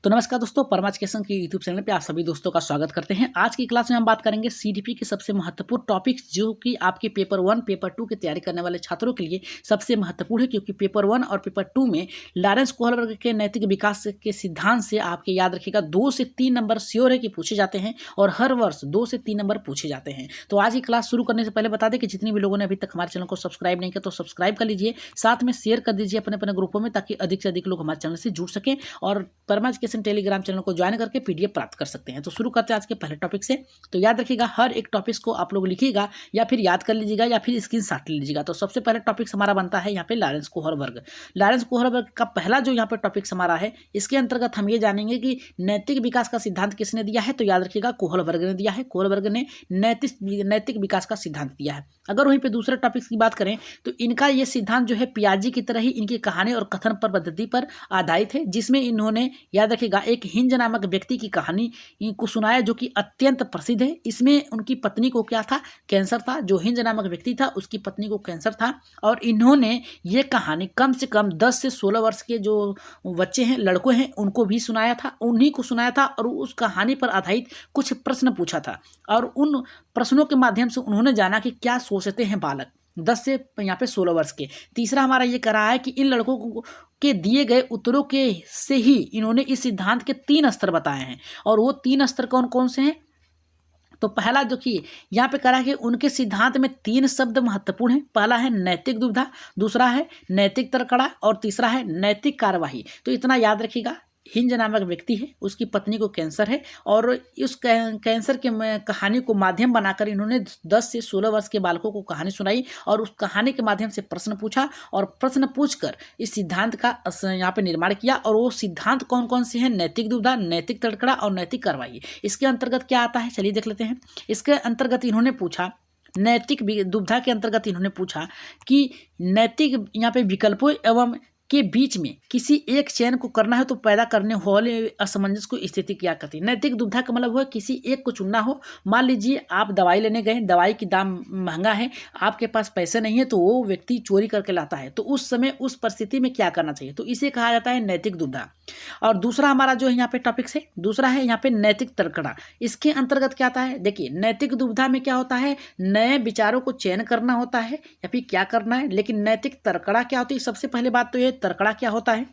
तो नमस्कार दोस्तों, परम एजुकेशन के यूट्यूब चैनल पे आप सभी दोस्तों का स्वागत करते हैं। आज की क्लास में हम बात करेंगे सीडीपी के सबसे महत्वपूर्ण टॉपिक्स जो कि आपके पेपर 1, पेपर 2 की तैयारी करने वाले छात्रों के लिए सबसे महत्वपूर्ण है, क्योंकि पेपर 1 और पेपर 2 में लॉरेंस कोहलबर्ग के नैतिक विकास के सिद्धांत से आपके याद रखिएगा 2 से 3 नंबर श्योर है कि पूछे जाते हैं और हर वर्ष 2 से 3 नंबर पूछे जाते हैं। तो आज की क्लास शुरू करने से पहले बता दें कि जितने भी लोगों ने अभी तक हमारे चैनल को सब्सक्राइब नहीं किया तो सब्सक्राइब कर लीजिए, साथ में शेयर कर दीजिए अपने अपने ग्रुपों में, ताकि अधिक से अधिक लोग हमारे चैनल से जुड़ सकें और परम एजुकेशन टेलीग्राम चैनल को ज्वाइन करके पीडीएफ प्राप्त कर सकते हैं। तो शुरू करते हैं आज के पहले टॉपिक से। तो याद रखिएगा, हर एक टॉपिक्स को आप लोग लिखिएगा या फिर याद कर लीजिएगा या फिर स्क्रीनशॉट ले लीजिएगा। तो सबसे पहले टॉपिक्स हमारा बनता है यहाँ पे लॉरेंस कोहलबर्ग। लॉरेंस कोहलबर्ग का पहला जो यहाँ पे टॉपिक्स हमारा है, इसके अंतर्गत हम ये जानेंगे कि नैतिक विकास का सिद्धांत किसने दिया है। तो याद रखिएगा, कोहलबर्ग ने दिया है। कोहलबर्ग ने नैतिक विकास का सिद्धांत दिया है। अगर वहीं पे दूसरे टॉपिक्स की बात करें तो इनका ये सिद्धांत जो है पियाजी की तरह ही इनकी कहानी और कथन पर पद्धति पर आधारित है, जिसमें इन्होंने याद रखिएगा एक हिंज नामक व्यक्ति की कहानी को सुनाया जो कि अत्यंत प्रसिद्ध है। इसमें उनकी पत्नी को क्या था, कैंसर था। जो हिंज नामक व्यक्ति था उसकी पत्नी को कैंसर था और इन्होंने ये कहानी कम से कम 10 से 16 वर्ष के जो बच्चे हैं, लड़कों हैं, उनको भी सुनाया था, उन्हीं को सुनाया था और उस कहानी पर आधारित कुछ प्रश्न पूछा था और उन प्रश्नों के माध्यम से उन्होंने जाना कि क्या सोचते हैं बालक 10 से यहाँ पे 16 वर्ष के। तीसरा हमारा ये करा है कि इन लड़कों को के दिए गए उत्तरों के से ही इन्होंने इस सिद्धांत के 3 स्तर बताए हैं और वो 3 स्तर कौन कौन से हैं। तो पहला जो कि यहाँ पे करा है कि उनके सिद्धांत में 3 शब्द महत्वपूर्ण हैं। पहला है नैतिक दुविधा, दूसरा है नैतिक तर्कड़ा और तीसरा है नैतिक कार्यवाही। तो इतना याद रखिएगा, हिंज नामक व्यक्ति है, उसकी पत्नी को कैंसर है और उस कैंसर के कहानी को माध्यम बनाकर इन्होंने 10 से 16 वर्ष के बालकों को कहानी सुनाई और उस कहानी के माध्यम से प्रश्न पूछा और प्रश्न पूछकर इस सिद्धांत का यहाँ पे निर्माण किया। और वो सिद्धांत कौन कौन से हैं, नैतिक दुविधा, नैतिक तड़कड़ा और नैतिक कार्रवाई। इसके अंतर्गत क्या आता है, चलिए देख लेते हैं। इसके अंतर्गत इन्होंने पूछा, नैतिक दुविधा के अंतर्गत इन्होंने पूछा कि नैतिक यहाँ पे विकल्पों एवं के बीच में किसी एक चयन को करना है तो पैदा करने वाले असमंजस को स्थिति क्या कहती है। नैतिक दुविधा का मतलब है किसी एक को चुनना हो। मान लीजिए आप दवाई लेने गए, दवाई की दाम महंगा है, आपके पास पैसे नहीं है, तो वो व्यक्ति चोरी करके लाता है, तो उस समय उस परिस्थिति में क्या करना चाहिए, तो इसे कहा जाता है नैतिक दुविधा। और दूसरा हमारा जो है यहाँ पे टॉपिक्स है, दूसरा है यहाँ पे नैतिक तर्कड़ा। इसके अंतर्गत क्या आता है, देखिए नैतिक दुविधा में क्या होता है, नए विचारों को चयन करना होता है या फिर क्या करना है। लेकिन नैतिक तर्कड़ा क्या होती है, सबसे पहले बात तो ये तर्कड़ा क्या होता है।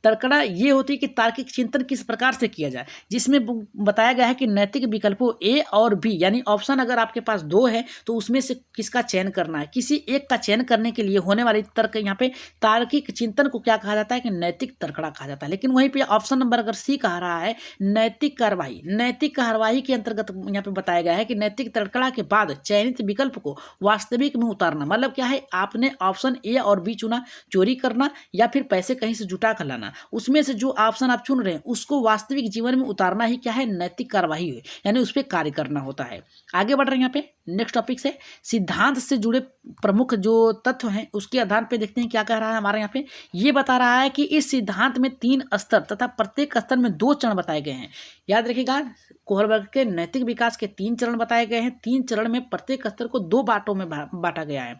तर्कड़ा ये होती है कि तार्किक चिंतन किस प्रकार से किया जाए, जिसमें बताया गया है कि नैतिक विकल्पों ए और बी यानी ऑप्शन अगर आपके पास 2 है तो उसमें से किसका चयन करना है। किसी एक का चयन करने के लिए होने वाली तर्क यहाँ पे तार्किक चिंतन को क्या कहा जाता है कि नैतिक तर्कड़ा कहा जाता है। लेकिन वहीं पे ऑप्शन नंबर अगर सी कहा रहा है नैतिक कार्यवाही, नैतिक कार्यवाही के अंतर्गत यहाँ पे बताया गया है कि नैतिक तर्कड़ा के बाद चयनित विकल्प को वास्तविक में उतारना। मतलब क्या है, आपने ऑप्शन ए और बी चुना, चोरी करना या फिर पैसे कहीं से जुटा लाना, उसमें से जो ऑप्शन आप चुन रहे हैं उसको वास्तविक जीवन में उतारना ही क्या है, नैतिक कार्यवाही है, यानी उस पर कार्य करना होता है। आगे बढ़ रहे हैं यहाँ पे नेक्स्ट टॉपिक से, सिद्धांत से जुड़े प्रमुख जो तत्व हैं उसके आधार पे देखते हैं क्या कह रहा है हमारे यहाँ पे। ये बता रहा है कि इस सिद्धांत में 3 स्तर तथा प्रत्येक स्तर में 2 चरण बताए गए हैं। याद रखिएगा, कोहलबर्ग के नैतिक विकास के 3 चरण बताए गए हैं। 3 चरण में प्रत्येक स्तर को 2 बांटों में बांटा गया है।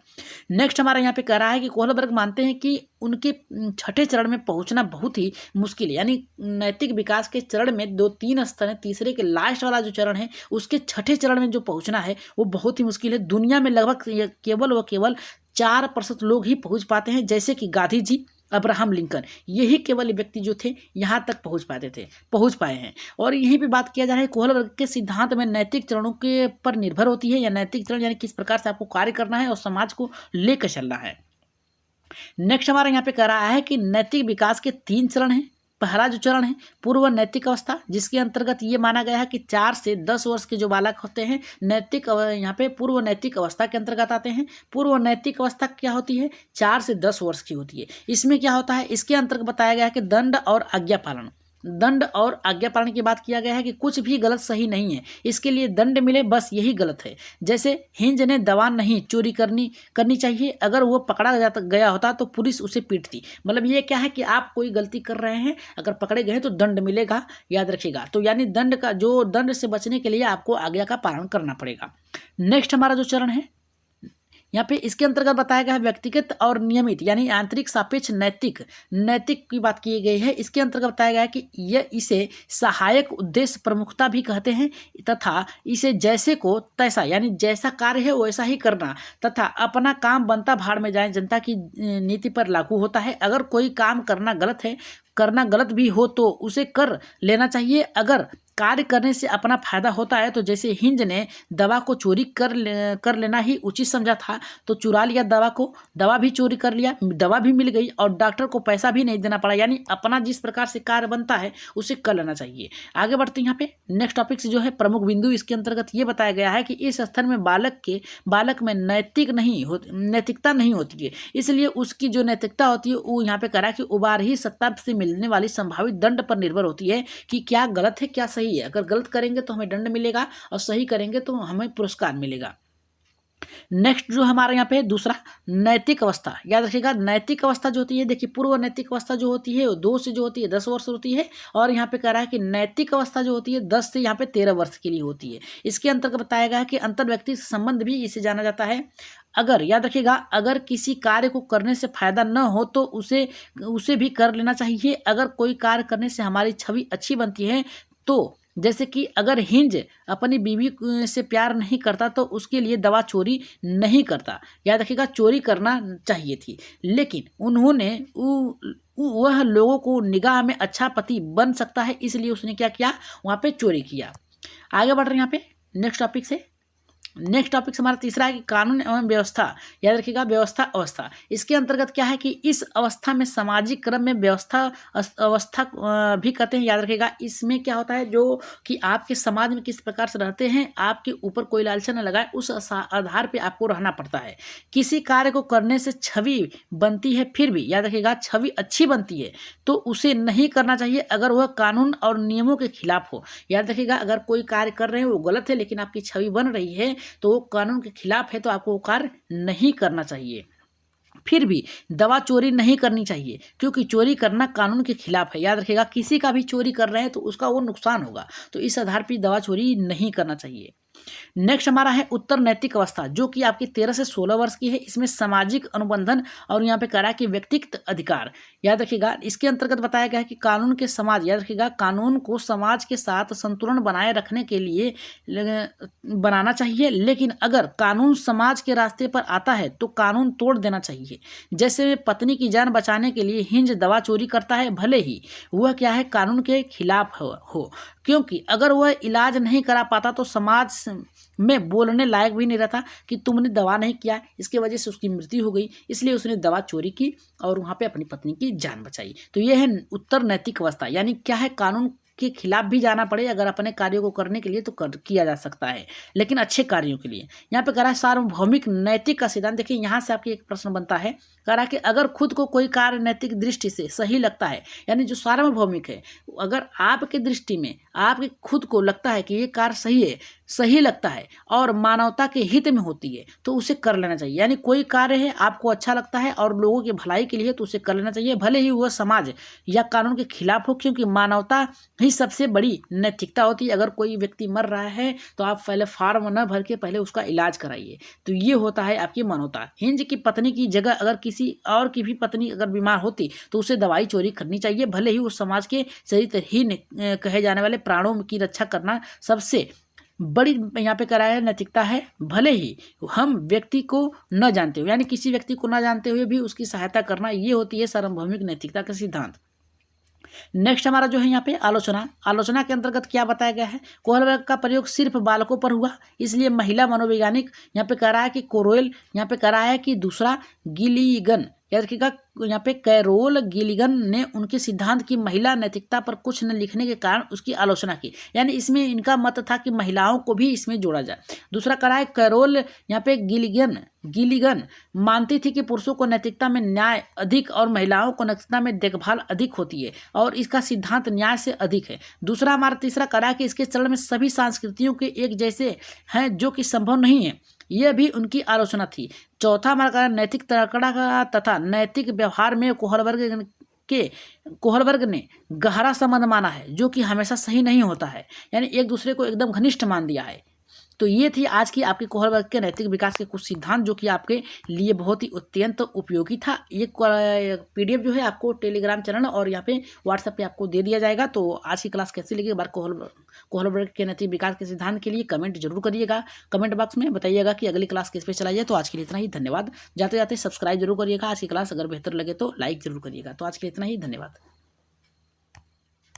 नेक्स्ट हमारा यहाँ पे कह रहा है कि कोहलबर्ग मानते हैं कि उनके 6ठे चरण में पहुंचना बहुत ही मुश्किल है, यानी नैतिक विकास के चरण में 2-3 स्तर हैं, तीसरे के लास्ट वाला जो चरण है उसके 6ठे चरण में जो पहुंचना है वो बहुत ही मुश्किल है। दुनिया में लगभग केवल 4% लोग ही पहुंच पाते हैं, जैसे कि गांधी जी, अब्राहम लिंकन, यही केवल व्यक्ति जो थे यहाँ तक पहुँच पाए हैं। और यहीं पे बात किया जा रहा है कोहलबर्ग के सिद्धांत में नैतिक चरणों के पर निर्भर होती है, या नैतिक चरण यानी किस प्रकार से आपको कार्य करना है और समाज को लेकर चलना है। नेक्स्ट हमारा यहाँ पे कह रहा है कि नैतिक विकास के 3 चरण हैं। पहला जो चरण है पूर्व नैतिक अवस्था, जिसके अंतर्गत ये माना गया है कि 4 से 10 वर्ष के जो बालक होते हैं नैतिक यहाँ पे पूर्व नैतिक अवस्था के अंतर्गत आते हैं। पूर्व नैतिक अवस्था क्या होती है, 4 से 10 वर्ष की होती है। इसमें क्या होता है, इसके अंतर्गत बताया गया है कि दंड और आज्ञा पालन, दंड और आज्ञा पालन की बात किया गया है कि कुछ भी गलत सही नहीं है, इसके लिए दंड मिले बस यही गलत है। जैसे हिंज ने दवा नहीं चोरी करनी चाहिए, अगर वो पकड़ा गया होता तो पुलिस उसे पीटती। मतलब ये क्या है कि आप कोई गलती कर रहे हैं, अगर पकड़े गए तो दंड मिलेगा, याद रखिएगा। तो यानी दंड से बचने के लिए आपको आज्ञा का पालन करना पड़ेगा। नेक्स्ट हमारा जो चरण है यहाँ पे इसके अंतर्गत बताया गया है व्यक्तिगत और नियमित यानी आंतरिक सापेक्ष नैतिक की बात की गई है। इसके अंतर्गत बताया गया है कि यह इसे सहायक उद्देश्य प्रमुखता भी कहते हैं तथा इसे जैसे को तैसा यानी जैसा कार्य है वैसा ही करना तथा अपना काम बनता भाड़ में जाए जनता की नीति पर लागू होता है। अगर कोई काम करना गलत भी हो तो उसे कर लेना चाहिए। अगर कार्य करने से अपना फायदा होता है तो जैसे हिंज ने दवा को चोरी कर लेना ही उचित समझा था तो चुरा लिया दवा भी चोरी कर लिया, दवा भी मिल गई और डॉक्टर को पैसा भी नहीं देना पड़ा। यानी अपना जिस प्रकार से कार्य बनता है उसे कर लेना चाहिए। आगे बढ़ते हैं यहाँ पे नेक्स्ट टॉपिक से जो है प्रमुख बिंदु इसके अंतर्गत ये बताया गया है कि इस स्तर में बालक में नैतिकता नहीं होती है, इसलिए उसकी जो नैतिकता होती है वो यहाँ पे करा कि उबारही सत्ता से मिलने वाली संभावित दंड पर निर्भर होती है कि क्या गलत है क्या सही है। अगर गलत करेंगे तो हमें दंड मिलेगा और सही करेंगे तो हमें पुरस्कार मिलेगा। नेक्स्ट जो हमारे यहाँ पे दूसरा नैतिक अवस्था, याद रखिएगा नैतिक अवस्था जो होती है, देखिए पूर्व नैतिक अवस्था जो होती है वो 2 से जो होती है 10 वर्ष होती है और यहाँ पे कह रहा है कि नैतिक अवस्था जो होती है 10 से यहाँ पे 13 वर्ष के लिए होती है। इसके अंतर्गत बताया गया है कि अंतर व्यक्ति संबंध भी इसे जाना जाता है। अगर याद रखिएगा अगर किसी कार्य को करने से फायदा न हो तो उसे भी कर लेना चाहिए। अगर कोई कार्य करने से हमारी छवि अच्छी बनती है तो जैसे कि अगर हिंज अपनी बीवी से प्यार नहीं करता तो उसके लिए दवा चोरी नहीं करता, याद रखिएगा चोरी करना चाहिए थी, लेकिन उन्होंने वह लोगों को निगाह में अच्छा पति बन सकता है इसलिए उसने क्या किया वहाँ पे चोरी किया। आगे बढ़ रहे हैं यहाँ पे नेक्स्ट टॉपिक हमारा तीसरा है कि कानून एवं व्यवस्था, याद रखिएगा व्यवस्था अवस्था। इसके अंतर्गत क्या है कि इस अवस्था में सामाजिक क्रम में अवस्था भी कहते हैं। याद रखिएगा इसमें क्या होता है जो कि आपके समाज में किस प्रकार से रहते हैं, आपके ऊपर कोई लालसा न लगाए उस आधार पे आपको रहना पड़ता है। किसी कार्य को करने से छवि बनती है, फिर भी याद रखिएगा छवि अच्छी बनती है तो उसे नहीं करना चाहिए अगर वह कानून और नियमों के खिलाफ हो। याद रखिएगा अगर कोई कार्य कर रहे हैं वो गलत है लेकिन आपकी छवि बन रही है तो वो कानून के खिलाफ है तो आपको वो कार्य नहीं करना चाहिए। फिर भी दवा चोरी नहीं करनी चाहिए क्योंकि चोरी करना कानून के खिलाफ है। याद रखिएगा किसी का भी चोरी कर रहे हैं तो उसका वो नुकसान होगा, तो इस आधार पर दवा चोरी नहीं करना चाहिए। नेक्स्ट हमारा है उत्तर नैतिक अवस्था जो कि आपकी 13 से 16 वर्ष की है। इसमें सामाजिक अनुबंधन और यहाँ पे कह रहा है कि व्यक्तिगत अधिकार, याद रखिएगा इसके अंतर्गत बताया गया है कि कानून के समाज, याद रखिएगा कानून को समाज के साथ संतुलन बनाए रखने के लिए बनाना चाहिए, लेकिन अगर कानून समाज के रास्ते पर आता है तो कानून तोड़ देना चाहिए। जैसे पत्नी की जान बचाने के लिए हिंज दवा चोरी करता है, भले ही वह क्या है कानून के खिलाफ हो क्योंकि अगर वह इलाज नहीं करा पाता तो समाज में बोलने लायक भी नहीं रहता कि तुमने दवा नहीं किया, इसके वजह से उसकी मृत्यु हो गई, इसलिए उसने दवा चोरी की और वहाँ पे अपनी पत्नी की जान बचाई। तो यह है उत्तर नैतिक अवस्था, यानी क्या है कानून के खिलाफ भी जाना पड़े अगर अपने कार्यों को करने के लिए तो किया जा सकता है, लेकिन अच्छे कार्यों के लिए। यहाँ पे कह रहा है सार्वभौमिक नैतिक का सिद्धांत। देखिए यहाँ से आपके एक प्रश्न बनता है, कह रहा है कि अगर खुद को कोई कार्य नैतिक दृष्टि से सही लगता है, यानी जो सार्वभौमिक है, अगर आपके दृष्टि में आपके खुद को लगता है कि ये कार्य सही लगता है और मानवता के हित में होती है तो उसे कर लेना चाहिए। यानी कोई कार्य है आपको अच्छा लगता है और लोगों की भलाई के लिए तो उसे कर लेना चाहिए, भले ही वह समाज या कानून के खिलाफ हो, क्योंकि मानवता ही सबसे बड़ी नैतिकता होती है। अगर कोई व्यक्ति मर रहा है तो आप पहले फॉर्म न भर के पहले उसका इलाज कराइए, तो ये होता है आपकी मानवता। हिंज की पत्नी की जगह अगर किसी और की भी पत्नी अगर बीमार होती तो उसे दवाई चोरी करनी चाहिए, भले ही उस समाज के चरित्र ही कहे जाने वाले प्राणों की रक्षा करना सबसे बड़ी यहाँ पे कराया नैतिकता है, भले ही हम व्यक्ति को न जानते हुए, यानी किसी व्यक्ति को न जानते हुए भी उसकी सहायता करना, ये होती है सार्वभौमिक नैतिकता का सिद्धांत। नेक्स्ट हमारा जो है यहाँ पे आलोचना के अंतर्गत क्या बताया गया है, कोहल वर्ग का प्रयोग सिर्फ बालकों पर हुआ, इसलिए महिला मनोवैज्ञानिक यहाँ पे कह रहा है कि कोरोल, यहाँ पे कह रहा है कि दूसरा गिलिगन, याद रखिएगा यहाँ पे कैरोल गिलिगन ने उनके सिद्धांत की महिला नैतिकता पर कुछ न लिखने के कारण उसकी आलोचना की, यानी इसमें इनका मत था कि महिलाओं को भी इसमें जोड़ा जाए। दूसरा कह रहा है कैरोल यहाँ पे गिलिगन मानती थी कि पुरुषों को नैतिकता में न्याय अधिक और महिलाओं को नैतिकता में देखभाल अधिक होती है और इसका सिद्धांत न्याय से अधिक है। दूसरा हमारा तीसरा कह रहा है कि इसके चरण में सभी संस्कृतियों के एक जैसे हैं जो कि संभव नहीं है, यह भी उनकी आलोचना थी। चौथा हमारा कारण नैतिक तकड़ा तथा नैतिक व्यवहार में कोहल वर्ग ने गहरा संबंध माना है जो कि हमेशा सही नहीं होता है, यानी एक दूसरे को एकदम घनिष्ठ मान दिया है। तो ये थी आज की आपके कोहलबर्ग के नैतिक विकास के कुछ सिद्धांत, जो कि आपके लिए बहुत ही अत्यंत उपयोगी था। ये पीडीएफ जो है आपको टेलीग्राम चैनल और यहाँ पे व्हाट्सएप पे आपको दे दिया जाएगा। तो आज की क्लास कैसी लगी, एक बार कोहलबर्ग के नैतिक विकास के सिद्धांत के लिए कमेंट जरूर करिएगा। कमेंट बॉक्स में बताइएगा कि अगली क्लास किस पे चलाई जाए। तो आज के लिए इतना ही, धन्यवाद। जाते जाते सब्सक्राइब जरूर करिएगा। आज की क्लास अगर बेहतर लगे तो लाइक जरूर करिएगा। तो आज के लिए इतना ही, धन्यवाद।